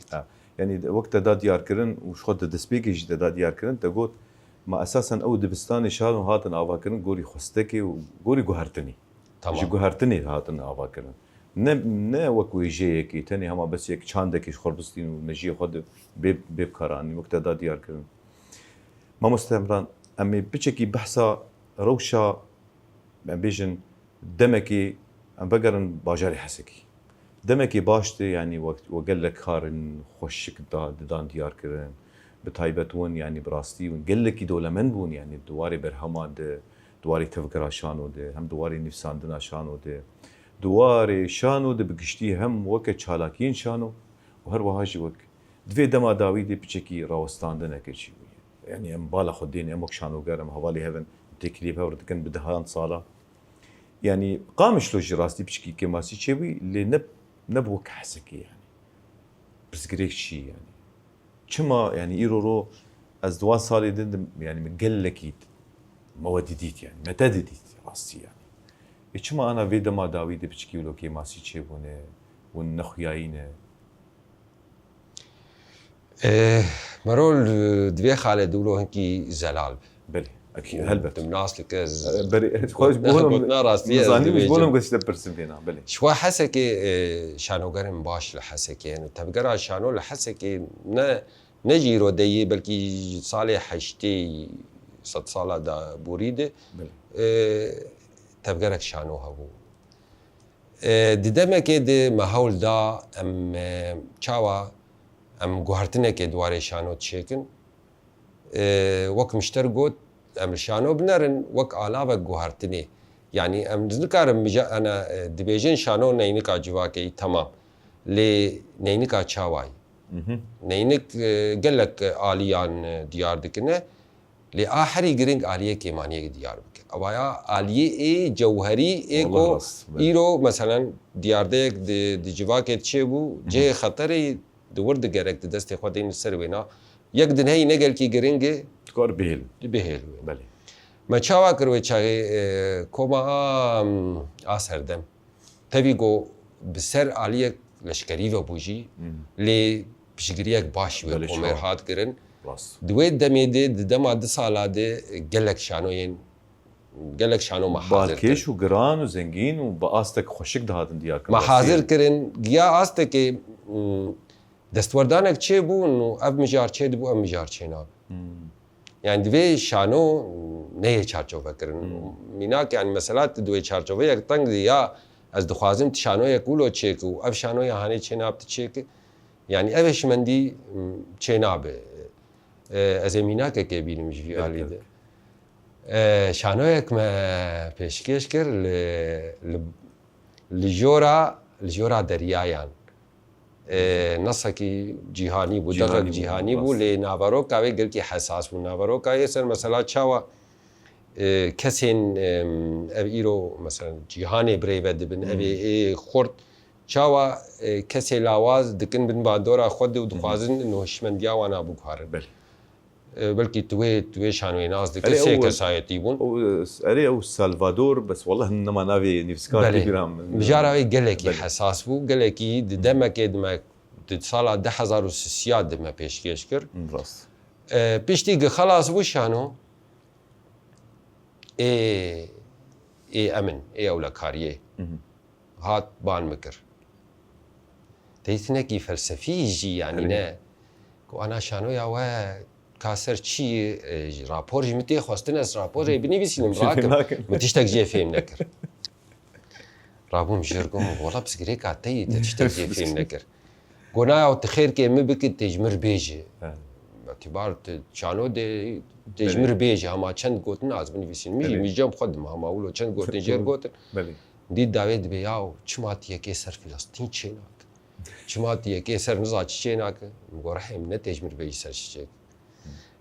يعني وقت داد يار كرن وش خد دسبيكي جد داد يار كرن تقول ما اساسا او دبستاني شانو هاتن اوا كرن غوري خستكي وغوري جوهرتني تمام جوهرتني هاتن اوا كرن نه وكو يجيكي تاني هما بس يك چاندكي خربستين ونجي خد بيب كاراني وقت داد يار كرن ما مستمران امي بچكي بحثا روشا بيجن دمكي ام بقرن باجاري حسكي دمكي باشتي يعني وقال لك خارن خوشك دان ديار كرن بتايبتون يعني براستي وقال لك دوله من بون يعني دواري برهما دواري تفكر شانو هم دواري نفساندنا شانو دواري شانو بقشتي هم وقت چالاكين شانو وهر وهاجي وقت دوی دما داويدي بچكي راوستاندنا كشي يعني ام بالا خدين امك شانو قرم حوالي هفن تكليف هورد كان بدهان صاله يعني قامش لو جراستي بشكي كماسي تشوي اللي نبوك حسكي يعني بس قريك شيء يعني كما يعني ايرورو از دوان صالي دند يعني مقلكيت مودديت يعني متدديت راستي يعني كما انا فيدا ما داويد بشكي لو كماسي تشوونه ونخياينه مرول دوي خالد دولو هنكي زلال بلي اكيد هلبت الناس لك بري خوش بقولهم راسي بقولهم قش تبرسم فينا بلي شو حسكي شانو قرن باش لحسكي يعني تبقرا شانو لحسكي نجيرو دي بلكي صالح حشتي صد صالة دا بوريده تبقرك شانو هبو ددمك دي مهول دا ام چاوا ام گوهرتنه که دواره شانو تشيكن وك مشترقوت ام شانو بنرن وك علاوه گوهرتنه يعني ام ذكرم انا دبيجن شانو نينكا جواكي تمام لي نينكا چاواي نينك قالك آليان ديار دكنه لآخري جرينج آلية كيمانية ديار بك أوايا آلية إيه جوهري إيه كو إيرو مثلا ديار ديك دي جواكي تشيبو جه خطري دورد جرك دست خودين السروينا يقدن هي نقل كي جرينج تكور بهل بلي ما شاوا كروي شاي كوما آسردم تبيجو بسر آلية لشكري وبوجي لي بشجريك باش وعمر هاد كرن دويت دميدي دما دسالا دي قالك شانوين قالك شانو محاضر بالكيش وقران وزنجين وبقاستك خوشك دهاتن دياك محاضر كرن جيا آستك دستوردانك چه بو انو اب مجار چه دبو اب مجار چه ناب يعني دوی شانو نه چارچوبه کرن میناک يعني مسئلات دوی چارچوبه یک تنگ دیا از دخوازم شانو یکولو چه کو اب شانو یهانی چه ناب چه که يعني اوش مندی چه نابه از میناک که بینیم جوی آلی ده شانو یک ما پیشکش کر لجورا دریایان نصكي جهاني بو دغك جهاني بو لنافارو كاوي قلكي حساس بو نافارو كاي سر مثلا تشاوا كسين ايرو مثلا جهاني بريفد بن ابي خورت تشاوا كسي لاواز دكن بن بادورا خود ودخوازن انه شمنديا وانا ابو بخار بل بلكي توي شانوي ناس دك أري سي أول- كسايتي بون او اري او سلفادور بس والله انما نافي نيفسكار بله كبيرام مجاراوي قالكي بله. حساس بو قالكي دمك دمك صالا 10000 دما بيشكيش كر راس بيشتي خلاص وشانو اي امن اي اولا كاريه هات بان مكر تيتنكي فلسفي يجي يعني نا كو انا شانو يا وا كاسر شي رابور جمتي خواستنس رابور يبني بيسلم راكب متشتك جي فيم نكر رابو مجرقوم والله بس غريك عتي تشتك جي فيم نكر قلنا او تخير كي مبك تجمر بيجي باعتبار شانو دي تجمر بيجي هما چند گوتن از بني بيسين مي جام خدم هما اولو چند گوتن جير گوتن بله دي داويد بياو چماتيه كي سر فلسطين چيناك چماتيه كي سر نزا چيناك مغرحم نتجمر بيجي سر چيك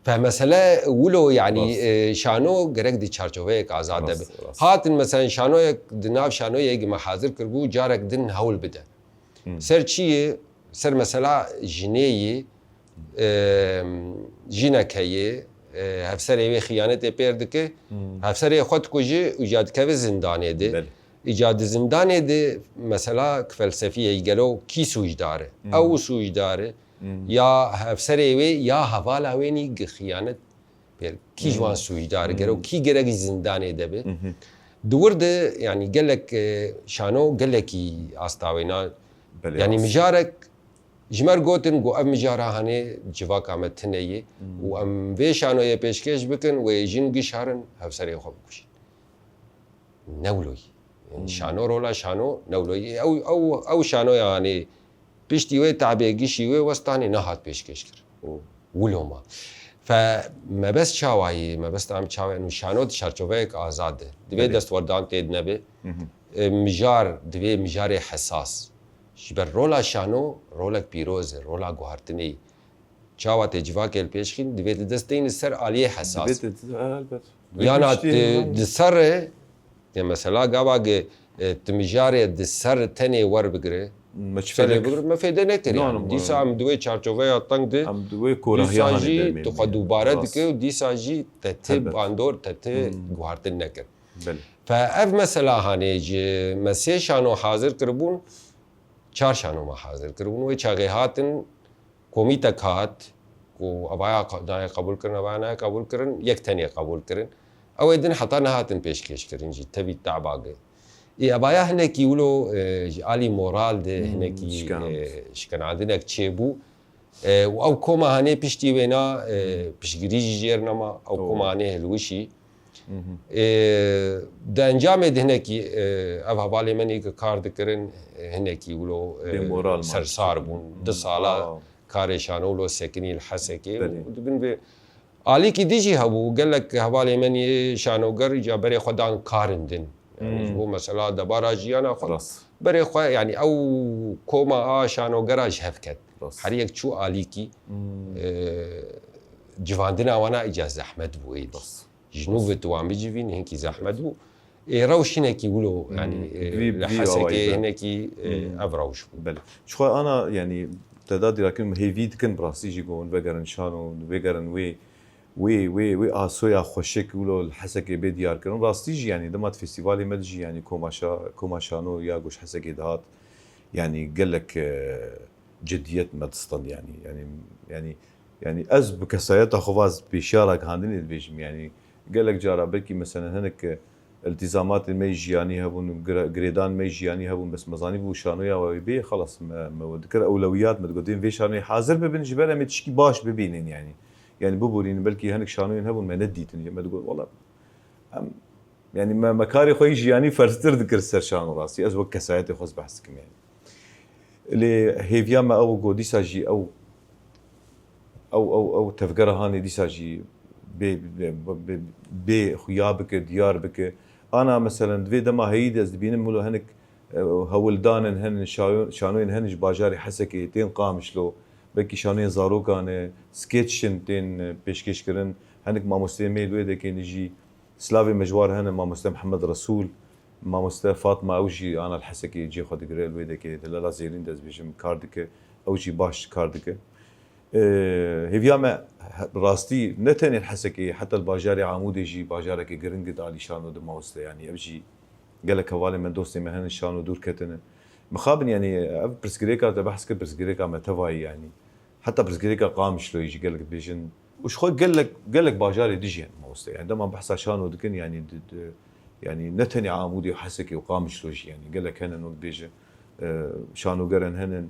فمسألة ولو يعني شانو گرك دي چارچوبيك آزاد دبي هاتن مثلا شانو دناف شانو يك محاضر كربو جارك دن هول بده سر چیه سر مثلا جنيه جنكيه هفسر وی خیانت پیردکه هفسر خود کجی ایجاد که زندانه ده ایجاد زندانه ده مثلا فلسفیه ایگلو کی سوج داره او سوج داره یا هفسر وی یا حوالا وینی خیانت پیر کی جوان سوج داره گرو کی گرگ زندانه ده به دور ده يعني قال لك شانو قال لك استاوينا يعني مجارك جمر قوتن قو ام مجارا هاني جواك عمل تنيي وام في شانو يبيشكيش بكن ويجين قشارن هفسري خوب كوشي نولوي يعني شانو رولا شانو نولوي او شانو يعني بيشتي وي تعبي قشي وي وسطاني نهات بيشكيش كر ولوما فما بس شاوي ما بس تعمل شاوي انه شانو شارچوبيك آزاده دبي دست وردان تيد نبي مجار دبي مجاري حساس جبر رولا شانو رولا بيروز رولا غوارتني شاوة تجواك البيشخين دبي دستين السر عليه حساس يعني دسر يعني مثلا قابا تمجاري دسر تاني ور بقري ما في دنكر يعني دي ساعة مدوي چارچوبيا طنق دي مدوي كورا دي تخدو بارد كي ودي ساجي تتب باندور تتب غوارتن نكر فاف مثلا هاني جي مسي شانو حاضر كربون چار شانو ما حاضر كربون وي چاغي هاتن قومي تک هات کو ابايا قبول کرن ابايا قبول کرن یک تاني قبول کرن او دن حطانا هاتن پیشکش کرن جي تبي تعباغي اي ابايا هناك يقولوا علي مورال ده هناك شكن عندنا تشيبو او كوما هني بيشتي وينا بيشغري جيرنما او كوما هني الوشي ده انجام ده هناك اب حوالي مني كار ذكرن هناك يقولوا سرسار بون د سالا كارشانو لو سكني الحسكي ودبن علي كي ديجي هبو قال لك حوالي مني شانو قر جابري خدان كارندن يعني هو مثلا دبارا جيانا خلاص بري خو يعني او كوما شانو قراج هفكت حريك شو عليكي جواندنا وانا اجاز احمد بويد جنوب توام بيجيفين هنكي زحمت بو روشنكي يقولوا يعني لحسكي هنكي افروش بله شو انا يعني تعداد لكن هيفيد كن براسي جيكون بقرن شانو بقرن وي اسويا خوشك ولو الحسكي بديار كانوا راستيجي يعني دمت فيستيفالي مدجي يعني كوماشانو يا غوش حسكي دهات يعني قال لك جديه مدستن يعني از بكسايات خواز بشارك هاندين بيجم يعني قال لك جارا بلكي مثلا هناك التزامات الميجياني هبون جريدان ميجياني هبون بس مزاني بو شانويا وبي خلص ما ذكر اولويات ما تقولين في شانوي حاضر ببن جبال ما تشكي باش ببينين يعني ببورين بلكي هنك شانوين هبون ما نديتني ما تقول والله يعني ما مكاري خوي جياني فرستر ذكر سر شانو راسي از وك ساعتي خص بحسكم يعني اللي هيفيا ما او جو ديساجي او تفكر هاني ديساجي بي خيابك ديار بك انا مثلا دفي دما هيد از بينم مولو هنك هولدان هن شانوين هنج باجاري حسكي تين قامش لو بكي شانوين زاروكان سكيتشن تين بيشكش كرن هنك ما مستمي دويده كي نجي سلافي مجوار هنا ما مستم محمد رسول ما مستم فاطمه اوجي انا الحسكي جي خد جريل ويده كي لا زيرين دز بيجم كاردك اوجي باش كاردك هيفيا ما براستي نتني الحسكي حتى الباجاري عمودي جي باجارك جرنجد علي شانو دم موسته يعني ابجي قال لك هوالي من دوستي مهن شانو دور كتن مخابن يعني برسكريكا تبحث كل برسكريكا ما تبعي يعني حتى برسكريكا قام شلو يجي قال لك بيجن وش خو قال لك باجاري ديجي يعني موسته يعني عندما بحث شانو دكن يعني يعني نتني عمودي وحسكي وقام شلو يجي يعني قال لك هن بيجي شانو قرن هن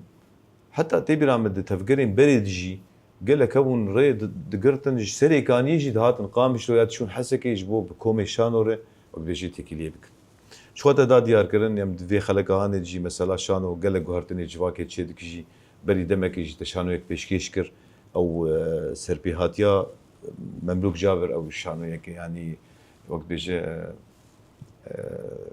حتى تبي مد تفكرين بريد جي قال لك هون ريد دقرتن سري كان يجي دهات نقام شلويات شون حسك يجبو بكومي شانوره وبيجي تكليه بك شو هذا ديار كرن يم في خلق هان تجي مثلا شانو قال لك غرتني جواك تشيدك يجي بري دمك يجي تشانو يك بيشكيشكر او سربيهاتيا مملوك جابر او شانو يك يعني وقت بيجي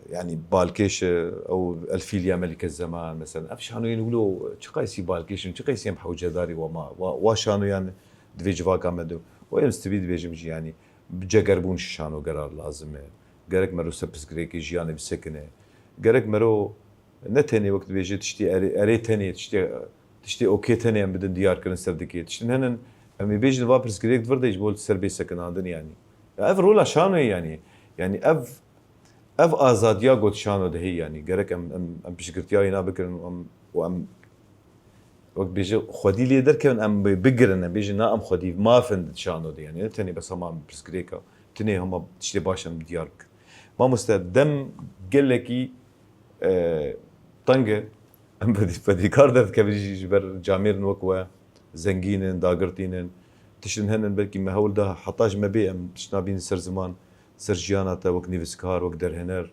يعني بالكيش او الفيليا ملك الزمان مثلا افشانو يقولوا تشقيسي بالكيش تشقيسي يم حوجه داري وما واشانو يعني دفي جواك امدو ويمستبيد بيجي يعني بجقربون شانو قرار لازم قالك مرو سبس جريكي جياني بسكنه قالك مرو نتني وقت بيجي تشتي اري تاني تشتي اوكي تاني ام بدن ديار كرن سردكي تشتي هنن ام بيجي الفابرس جريك فرد يجبول سربي سكن عندن يعني افرولا شانو يعني اف ازاديا قلت شانو ده هي يعني قالك ام بشكرتياي نابكرن وام وقت بيجي خدي لي دركن ام بقرن بيجي نا ام خدي ما فند شانو دي يعني تاني بس ما برسكريكا تني هم تشتي باشن ديارك ما مستدم قال لك طنجه بدي كاردف كبيجي جبر جامير نوكوا زنجينن داغرتينن تشن هنن بلكي ما هول ده حطاج ما بي ام تشنابين سر زمان سر جياناتا وك نيفسكار وك درهنر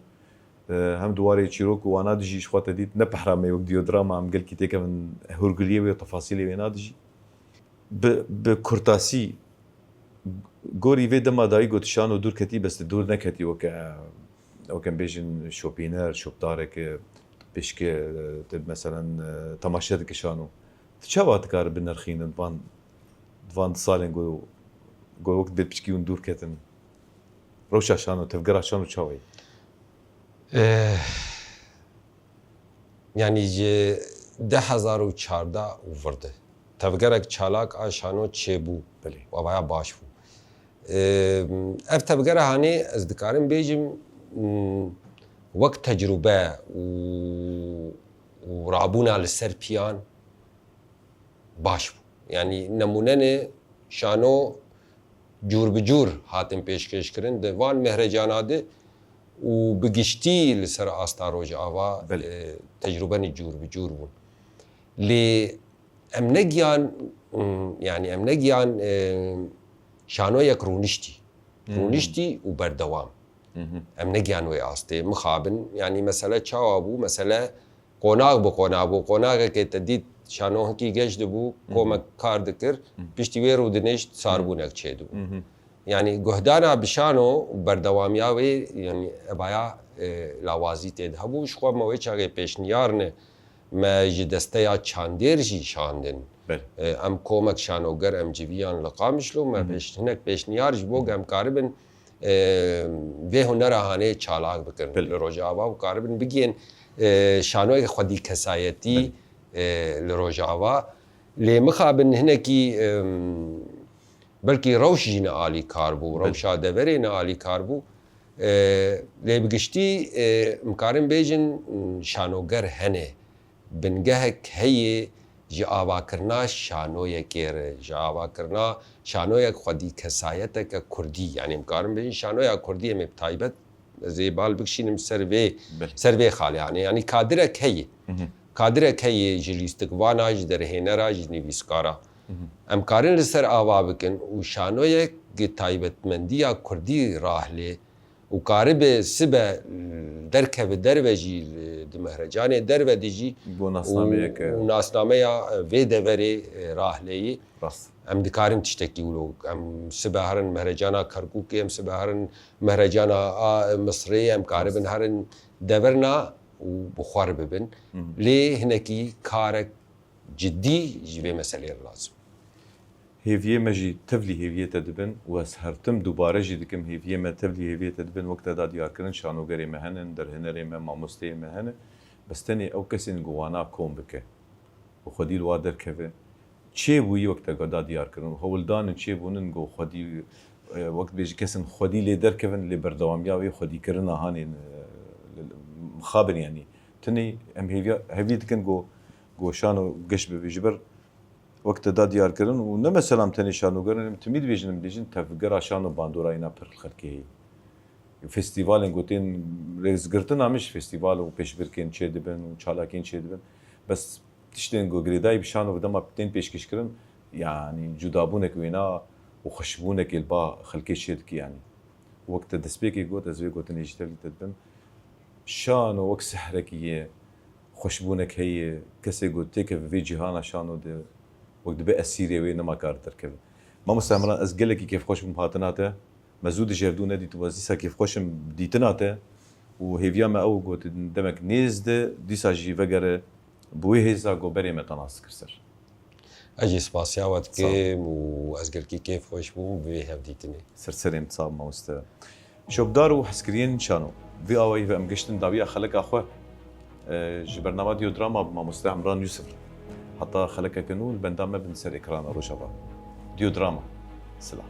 هم دواري تشيروك وانا دجي شخوات ديت نبحرامي وك ديودراما ام قال كي تيكا من هورغليه وتفاصيلي وينا دجي بكورتاسي گوری وی دما دایی گوت شانو دور کتی بس دور نکتی وكان بيجن شوبينر شوبدارك بيشكي مثلا تماشيت كشانو تشاوات كار بنرخين فان سالين جو وقت بيشكي ندور كتن روشا شانو تفقرا شانو تشاوي يعني 2014 وفرده تفقرك چالاك آشانو چيبو بلي وابايا باشفو اف تفقره هاني از دكارم بيجم وقت تجربه ورابونا للسر بيان باشفو يعني نمونن شانو جور بجور هاتم پیشکش کرن دوان مهرجاناده و بگشتی لسر آستاروج آوا تجربه جور بجور بون لی ام نگیان يعني ام نگیان شانو یک رونشتی و بردوام ام نگیان وی آسته مخابن يعني مسألة چاوابو مسألة قناغ که تدید شانو هکی گشت بو کومک کار دکر پشتی وی رو دنشت ساربونک چه دو يعني گهدانا بشانو بردوامياوي يعني ابايا لاوازي تدهبو شخوا موي چاغي پیشنيارنه ما جدستيا چانديرجي شاندن ام کومک شانو گر ام جويان لقامشلو ما پیشنك پیشنيارج بو ام قاربن به هنر هانه چالاک بکرن لروجاوا و قاربن بگين شانو خودي كسايتي لروجاوا لمخابن هنكي بلكي روش جينا عالي كاربو روشا دبرينا عالي كاربو لبگشتي مقارن بيجن شانوگر هنه بنگهك هي جاوا کرنا شانو يكير جاوا کرنا شانو يك خودي كسايتك كردي يعني مقارن بيجن شانو يا كردي مبتايبت زي بال بكشين سربي خال يعني كادرك هي جليستك وانا جدر هنرا جني بيسكارا ام کارن لسر آوا بکن و شانو یک تایبتمندی کردی راه لی و کارب سبه درکه دروجی دمهرجان دروجی و ناسنامه وی دوری راه لی ام دکارم تشتکی ولو ام سبه هرن مهرجانا کرکوکی ام سبه هرن مهرجانا مصری ام کاربن هرن دورنا و بخار ببن لی هنکی کارک جدي جبه مسألة لازم. هيفيه مجي تفلي هيفيه تدبن وسهرتم دوباره جدكم هيفيه ما تفلي هيفيه تدبن وقت دا ديار كرن شانو غري مهنن در هنري ما مستي مهنه بس تاني او كسين جوانا كوم بك وخدي الوادر كفه چه بویی وقت گدا دیار کردن هولدان چه بونن گو خودی وقت بیش کسن خودی لیدر کردن لبردوامیا و خودی کردن هانین مخابن يعني تني ام هيفي كان جو شانو قش بيجبر وقت دا ديار كرن ونما سلام تني شانو قرن تميد بيجن بيجن تفقر شانو باندورا ينا بر الخلكي فيستيفال قوتين ريز قرتنا مش فيستيفال وبيش بركين تشي دبن وشالاكين تشي دبن بس تشتين جو غريداي بشانو بدما بتين بيش كشكرن يعني جدابونك وينا وخشبونك البا خلكي شيدك يعني وقت دسبيكي قوت ازوي قوتن يجتل تدبن شانو وقت سحركية خوشبونك هي كسي قلت تيك في جهانا شانو ده وقت بقى سيريا وين ما كارتر كذا ما مستعمران أسجلك كيف خوش بمهاتناته مزود جردونه دي توازيسا كيف خوش بديتناته وهيفيا ما أو قلت دمك نيز ده ديسا جي فجر بويه هزا قبري متناس كرسر أجي سباسيا وقت كيم وأسجل كيف خوش بوم بيه بديتني سرسرين تصاب ما مست شو بدارو حسكرين شانو في أوي في أمجشتن دابيا خلك أخوه برنامج ديو دراما مع مستعمران يوسف حتى خلك كنو البندامة بنسر إكران روشابا ديو دراما سلام